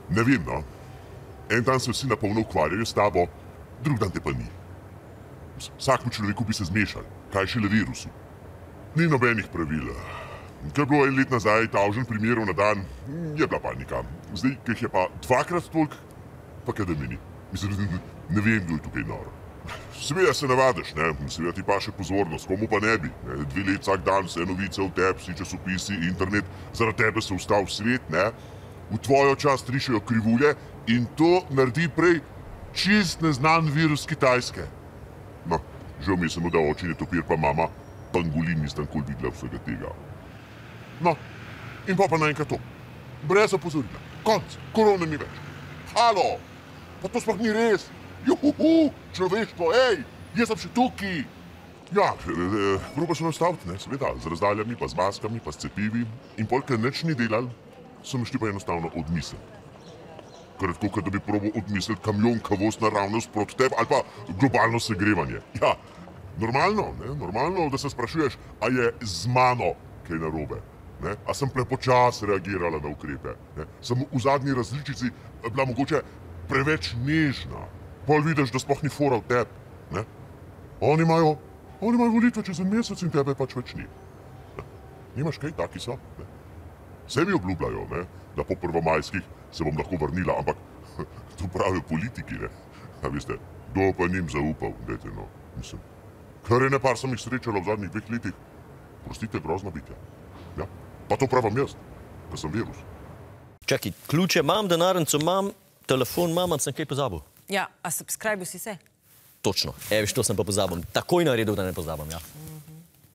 Ne vem, no. En dan se vsi na polno ukvarjajo s tabo, drug dan te pa ni. Vsakmu človeku bi se zmešali, kaj šele virusu. Ni nobenih pravil. Ko je bilo 1 let nazaj tavžen primerov na dan, je bila panika. Zdaj, ko jih je pa 2-krat toliko, pa kaj da meni. Mislim, ne vem, kdo je tukaj nor. Seveda se navadiš, ne? Seveda ti pa še pozornost, komu pa ne bi. 2 let vsak dan vse novice v tebi, vsi časopisi, internet, zaradi tebe se vstal svet, ne? V tvojo čast rišejo krivulje in to naredi prej čist neznan virus Kitajske. No, žal mi je samo, da oči ne topir, pa mama pangolin nisem nikoli videla vsega tega. No, in pa naenkrat to. Brez opozorila. Konc, korone ni več. Halo, pa to sploh ni res. Juhuhu, človeštvo, ej, jaz sem še tukaj. Ja, proba so nastaviti, ne, seveda, z razdaljami, pa z maskami, pa s cepivi. In pol, ker nič ni delal, so mi šli pa enostavno odmisliti. Ker je tako, da bi probal odmisliti kamion kavost naravnost proti tebi ali pa globalno segrevanje. Ja, normalno, ne, normalno, da se sprašuješ, a je z mano kaj narobe. Ne? A sem prepočas reagirala na ukrepe. Ne? Sem v zadnji različici bila mogoče preveč nežna. Pol vidiš, da sploh ni fora v tebi. Ne? Oni imajo volitve čez 1 mesec in tebe pač več ni. Ne? Nimaš kaj, taki so. Ne? Vse mi obljubljajo, ne? Da po prvomajskih se bom lahko vrnila, ampak to pravijo politiki, ne? A veste, kdo pa njim zaupal, dajte no, mislim. Kar ene par sem jih srečala v zadnjih 2 letih. Prostite, grozno bitja. Ja, pa to pravim jaz, da sem virus. Čakaj, ključe imam, denarnico imam, telefon imam, sem kaj pozabil. Ja, a subscribe si se? Točno, eviš, to sem pa pozabil. Takoj naredil, da ne pozabim, ja.